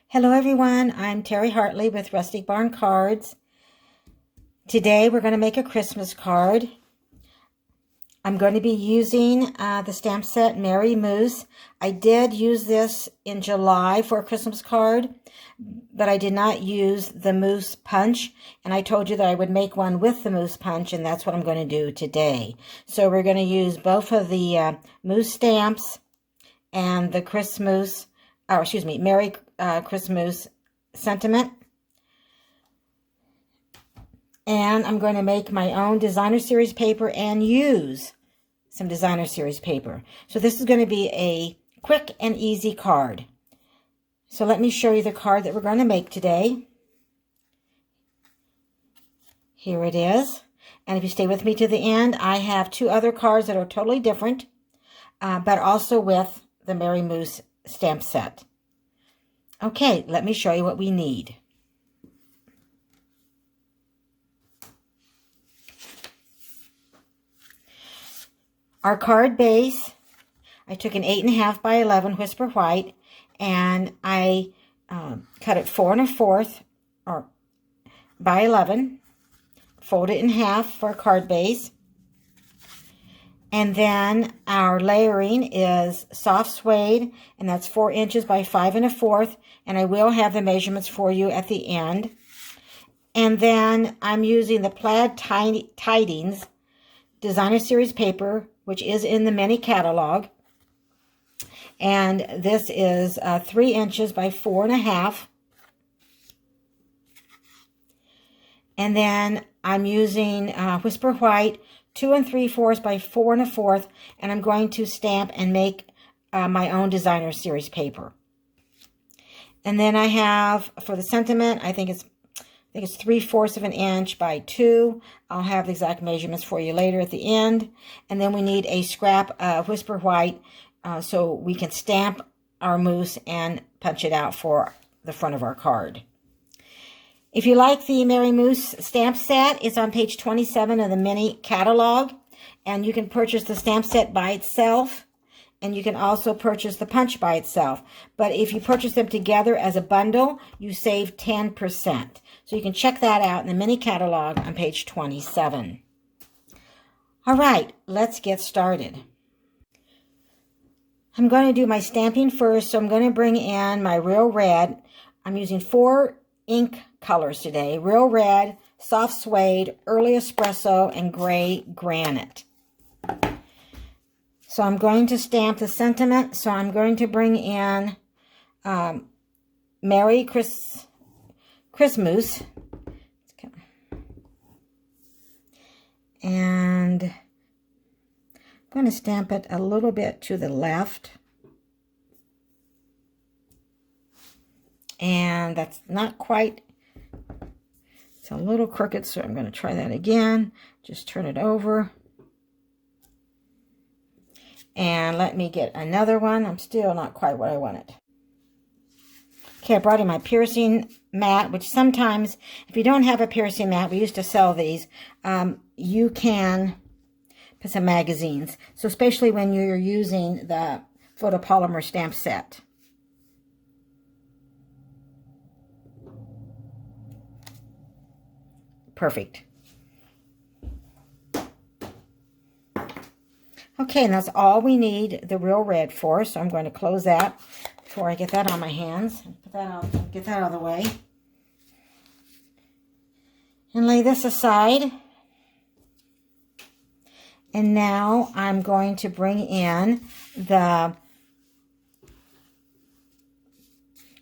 Hello everyone, I'm Terry Hartley with Rustic Barn Cards. Today we're going to make a Christmas card. I'm going to be using the stamp set Merry Moose. I did use this in July for a Christmas card, but I did not use the Moose Punch, and I told you that I would make one with the Moose Punch, and that's what I'm going to do today. So we're going to use both of the Moose stamps and the Merry Christmas sentiment. And I'm going to make my own designer series paper and use some designer series paper. So this is going to be a quick and easy card. So let me show you the card that we're going to make today. Here it is. And if you stay with me to the end, I have two other cards that are totally different, but also with the Merry Moose stamp set. Okay, let me show you what we need. Our card base, I took an 8.5 by 11 Whisper White, and I cut it 4 1/4 or by 11, fold it in half for a card base. And then our layering is soft suede, and that's 4 inches by 5 1/4, and I will have the measurements for you at the end. And then I'm using the Plaid Tidings Designer Series paper, which is in the mini catalog. And this is 3 inches by 4 1/2. And then I'm using Whisper White 2 3/4 by 4 1/4, and I'm going to stamp and make my own designer series paper. And then I have, for the sentiment, I think it's 3/4 of an inch by 2. I'll have the exact measurements for you later at the end. And then we need a scrap of Whisper White so we can stamp our moose and punch it out for the front of our card. If you like the Merry Moose stamp set, it's on page 27 of the mini catalog, and you can purchase the stamp set by itself, and you can also purchase the punch by itself. But if you purchase them together as a bundle, you save 10%. So you can check that out in the mini catalog on page 27. All right, let's get started. I'm going to do my stamping first, so I'm going to bring in my Real Red. I'm using 4 ink colors today: Real Red, Soft Suede, Early Espresso, and Gray Granite. So I'm going to stamp the sentiment. So I'm going to bring in Merry Christmas. And I'm going to stamp it a little bit to the left. And that's not quite, it's a little crooked, so I'm going to try that again. Just turn it over. And let me get another one. I'm still not quite what I wanted. Okay, I brought in my piercing mat, which sometimes, if you don't have a piercing mat, we used to sell these, you can put some magazines. So especially when you're using the photopolymer stamp set. Perfect. Okay, and that's all we need the Real Red for. So I'm going to close that before I get that on my hands. Get that out of the way. And lay this aside. And now I'm going to bring in the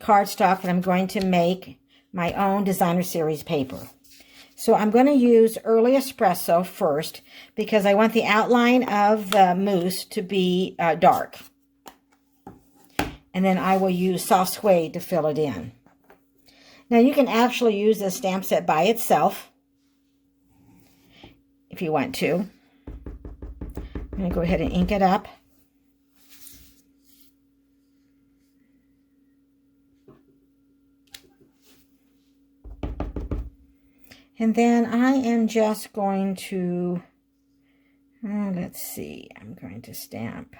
cardstock that I'm going to make my own designer series paper. So I'm going to use Early Espresso first because I want the outline of the moose to be dark. And then I will use Soft Suede to fill it in. Now you can actually use this stamp set by itself if you want to. I'm going to go ahead and ink it up. And then I am just going to, let's see, I'm going to stamp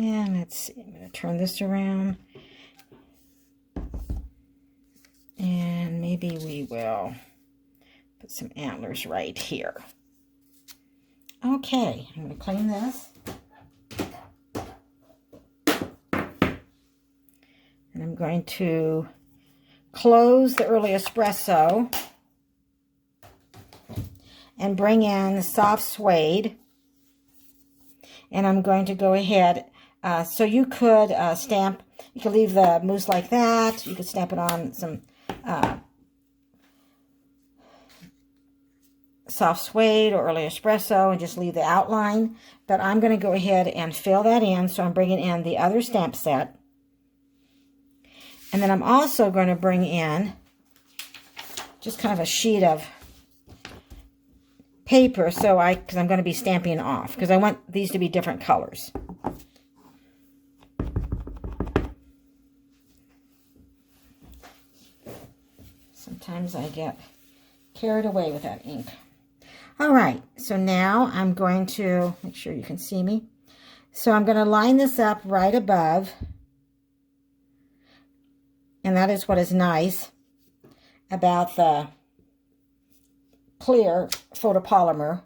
And let's see, I'm going to turn this around. And maybe we will put some antlers right here. Okay, I'm going to clean this. And I'm going to close the early espresso and bring in the soft suede. And I'm going to go ahead, so you could stamp, you could leave the mousse like that. You could stamp it on some soft suede or early espresso and just leave the outline. But I'm going to go ahead and fill that in. So I'm bringing in the other stamp set. And then I'm also going to bring in just kind of a sheet of paper, because I'm going to be stamping off, because I want these to be different colors. Sometimes I get carried away with that ink. All right, so now I'm going to make sure you can see me. So I'm going to line this up right above. And that is what is nice about the clear photopolymer.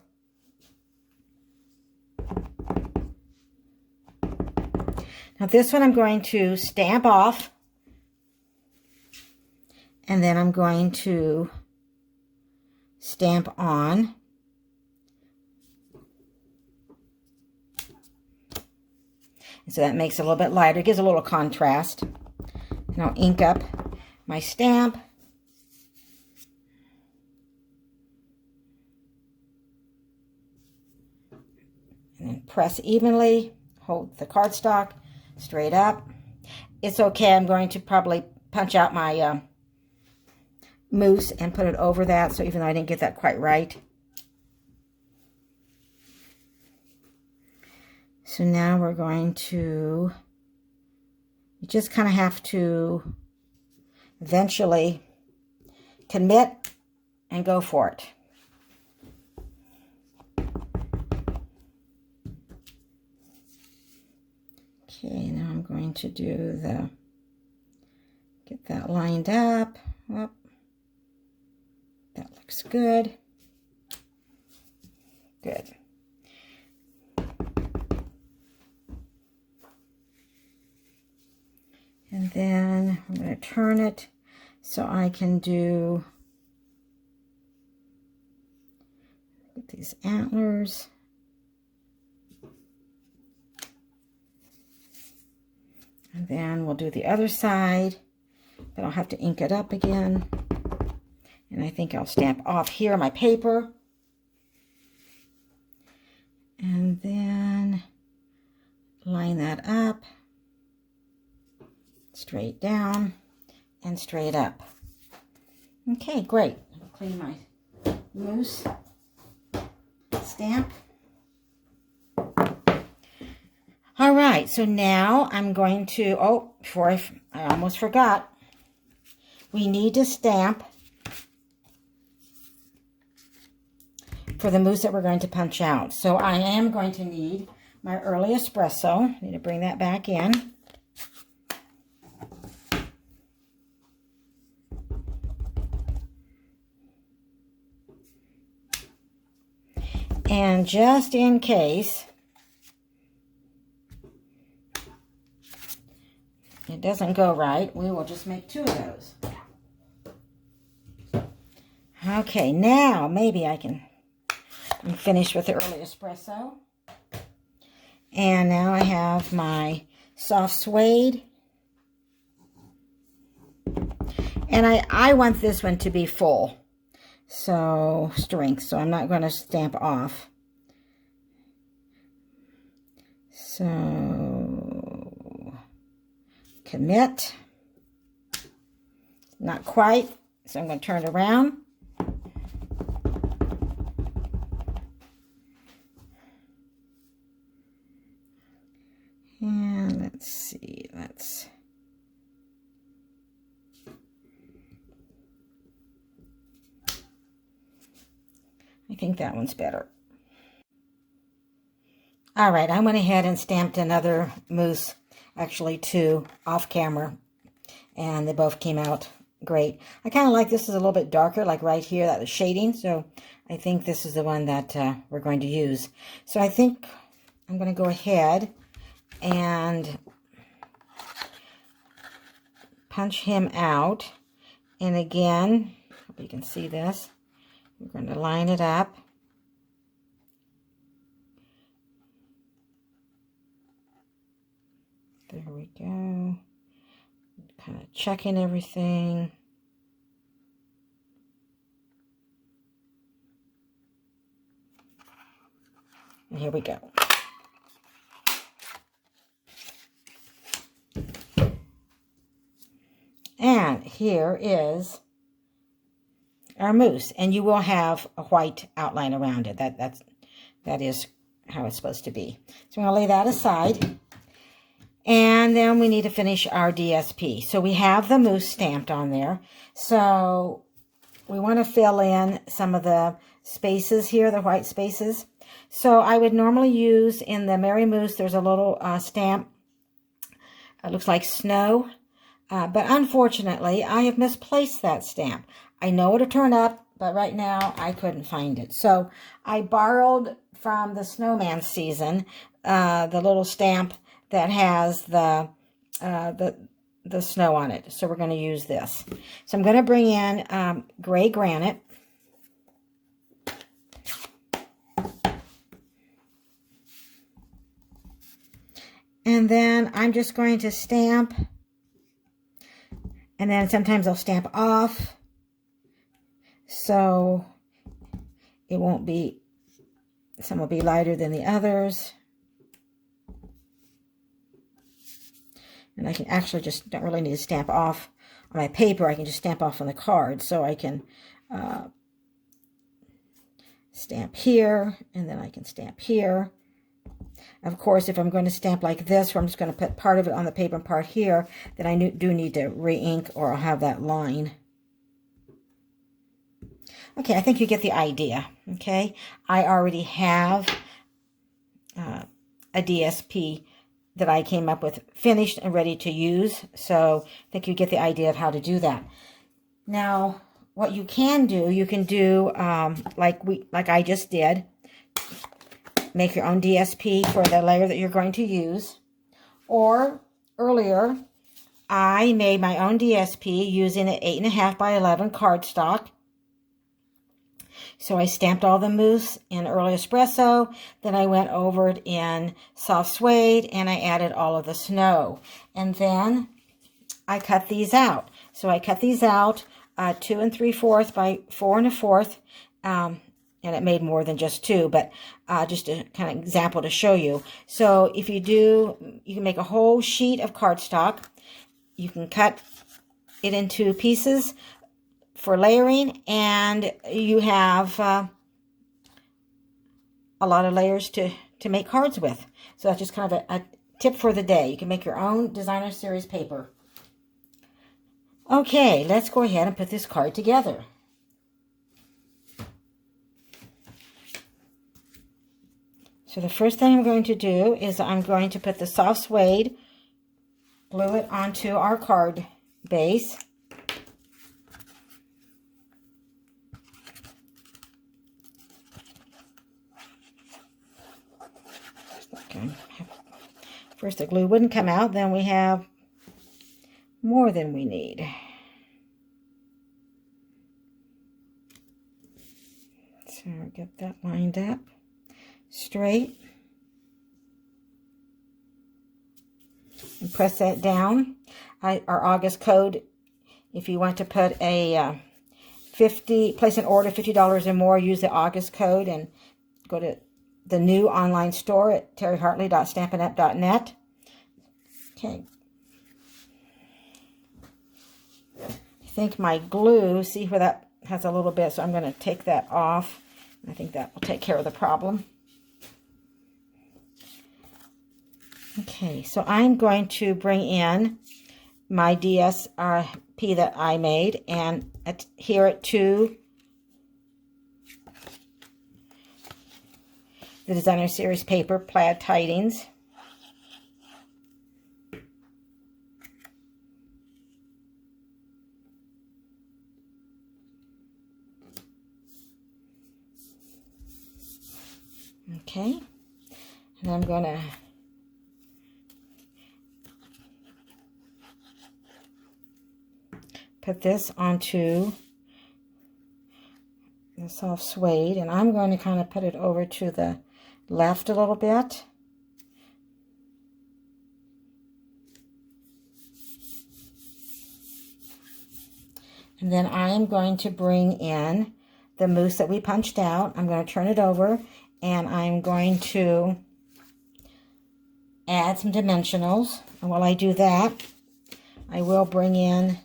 Now this one I'm going to stamp off. And then I'm going to stamp on. And so that makes it a little bit lighter. It gives a little contrast. And I'll ink up my stamp. And then press evenly. Hold the cardstock straight up. It's okay. I'm going to probably punch out my mousse and put it over that. So even though I didn't get that quite right. So now we're going to, you just kind of have to eventually commit and go for it. Okay, now I'm going to do get that lined up. Oh, that looks good. Good. And then I'm going to turn it so I can do these antlers. And then we'll do the other side, but I'll have to ink it up again. And I think I'll stamp off here my paper. And then line that up. Straight down and straight up. Okay, great. I'll clean my mousse stamp. All right, so now I'm going to, before I almost forgot, we need to stamp for the mousse that we're going to punch out. So I am going to need my early espresso. I need to bring that back in. And just in case it doesn't go right, we will just make 2 of those. Okay, now maybe I'm finished with the early espresso. And now I have my soft suede. And I want this one to be full. So, strength. So I'm not going to stamp off. So, commit. Not quite. So I'm going to turn it around. And let's see. I think that one's better. All right, I went ahead and stamped another mousse, actually 2, off camera, and they both came out great. I kind of like this is a little bit darker, like right here, that was shading, so I think this is the one that we're going to use. So I think I'm going to go ahead and punch him out. And again, hope you can see this. We're going to line it up. There we go. Kind of checking everything. And here we go. And here is our mousse, and you will have a white outline around it. That is how it's supposed to be. So I'm going to lay that aside. And then we need to finish our DSP. So we have the mousse stamped on there. So we want to fill in some of the spaces here, the white spaces. So I would normally use in the Merry Mousse, there's a little stamp. It looks like snow. But unfortunately, I have misplaced that stamp. I know it'll turn up, but right now I couldn't find it. So I borrowed from the snowman season the little stamp that has the snow on it. So we're going to use this. So I'm going to bring in gray granite. And then I'm just going to stamp. And then sometimes I'll stamp off. So it won't be, some will be lighter than the others. And I can actually just, don't really need to stamp off on my paper. I can just stamp off on the card. So I can stamp here, and then I can stamp here. Of course, if I'm going to stamp like this, where I'm just going to put part of it on the paper and part here, then I do need to re-ink, or I'll have that line. Okay, I think you get the idea, okay? I already have a DSP that I came up with finished and ready to use, so I think you get the idea of how to do that. Now, what you can do like I just did. Make your own DSP for the layer that you're going to use. Or earlier, I made my own DSP using an 8.5 by 11 cardstock. So I stamped all the mousse in early espresso. Then I went over it in soft suede, and I added all of the snow. And then I cut these out. So I cut these out 2 3/4 by 4 1/4. And it made more than just 2, but just a kind of example to show you. So if you do, you can make a whole sheet of cardstock. You can cut it into pieces for layering, and you have a lot of layers to make cards with. So that's just kind of a tip for the day. You can make your own designer series paper. Okay, let's go ahead and put this card together. So the first thing I'm going to do is I'm going to put the soft suede, glue it onto our card base. Okay. First the glue wouldn't come out, then we have more than we need. So get that lined up straight, and press that down. Our August code, if you want to put a place an order $50 or more, use the August code and go to the new online store at terryhartley.stampinup.net. Okay. I think my glue, see where that has a little bit, so I'm going to take that off. I think that will take care of the problem. Okay, so I'm going to bring in my DSP that I made and adhere it to the Designer Series paper, Plaid Tidings. Okay, and I'm going to put this onto the soft suede, and I'm going to kind of put it over to the left a little bit. And then I'm going to bring in the mousse that we punched out. I'm going to turn it over, and I'm going to add some dimensionals. And while I do that, I will bring in,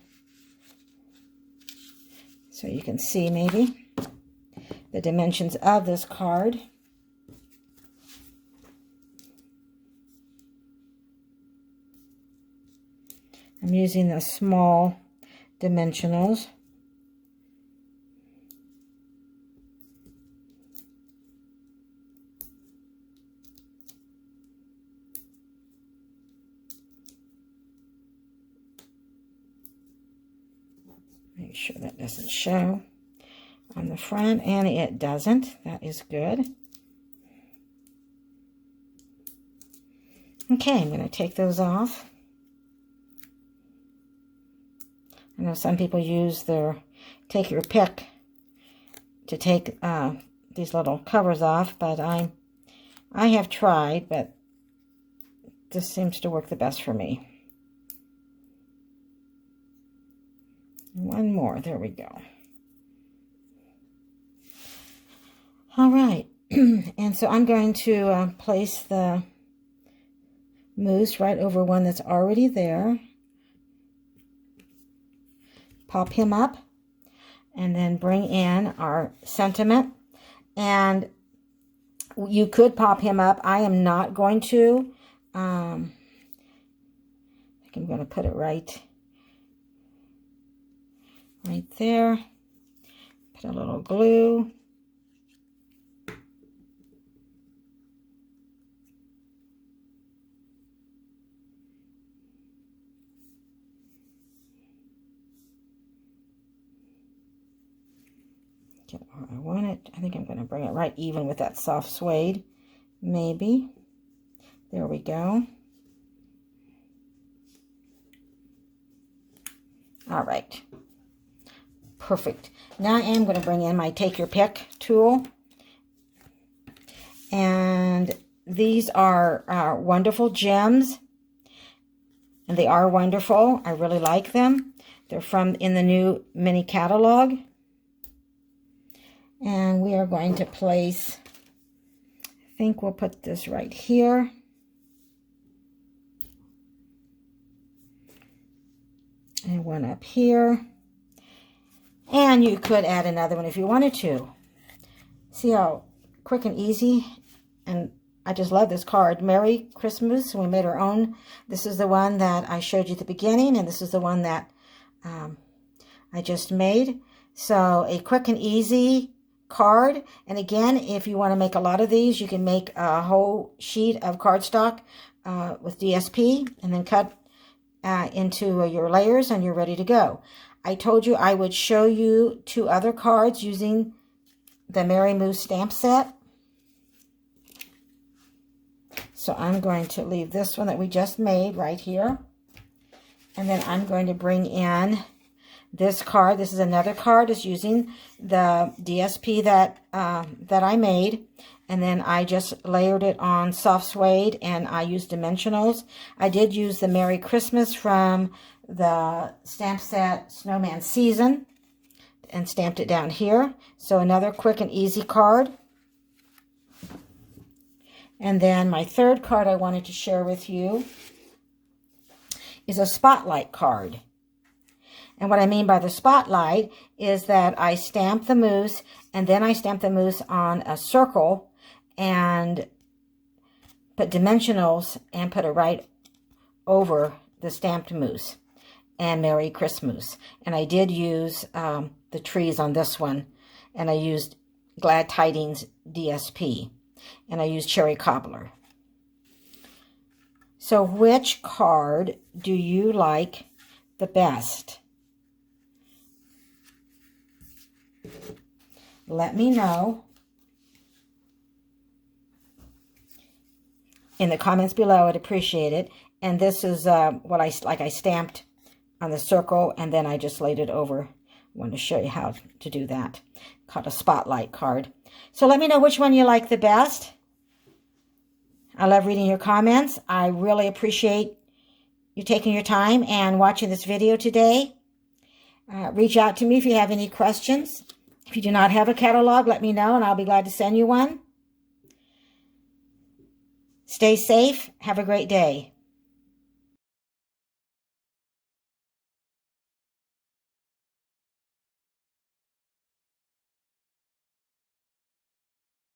so you can see maybe, the dimensions of this card. I'm using the small dimensionals. Make sure that doesn't show on the front, and it doesn't. That is good. Okay, I'm going to take those off. I know some people use their take your pick to take these little covers off, but I have tried, but this seems to work the best for me. One more, there we go. All right, and so I'm going to place the mousse right over one that's already there. Pop him up, and then bring in our sentiment. And you could pop him up. I am not going to. I think I'm going to put it right there. Put a little glue. Get where I want it. I think I'm going to bring it right even with that soft suede, maybe. There we go. All right. Perfect. Now I am going to bring in my Take Your Pick tool. And these are wonderful gems. And they are wonderful. I really like them. They're from in the new mini catalog. And we are going to place, I think we'll put this right here. And one up here. And you could add another one if you wanted to. See how quick and easy? And I just love this card. Merry Christmas. We made our own. This is the one that I showed you at the beginning, and this is the one that I just made. So a quick and easy card. And again, if you want to make a lot of these, you can make a whole sheet of cardstock with DSP and then cut into your layers, and you're ready to go. I told you I would show you 2 other cards using the Merry Mousse stamp set. So I'm going to leave this one that we just made right here. And then I'm going to bring in this card. This is another card. It's using the DSP that I made. And then I just layered it on soft suede, and I used dimensionals. I did use the Merry Christmas from the stamp set Snowman Season and stamped it down here. So another quick and easy card. And then my third card I wanted to share with you is a spotlight card. And what I mean by the spotlight is that I stamp the mousse, and then I stamp the mousse on a circle and put dimensionals and put it right over the stamped mousse and Merry Christmas. And I did use the trees on this one, and I used Glad Tidings DSP. And I used cherry cobbler. So which card do you like the best? Let me know in the comments below. I'd appreciate it. And this is what I stamped on the circle, and then I just laid it over. I wanted to show you how to do that. Called a spotlight card. So let me know which one you like the best. I love reading your comments. I really appreciate you taking your time and watching this video today. Reach out to me if you have any questions. If you do not have a catalog, let me know and I'll be glad to send you one. Stay safe. Have a great day.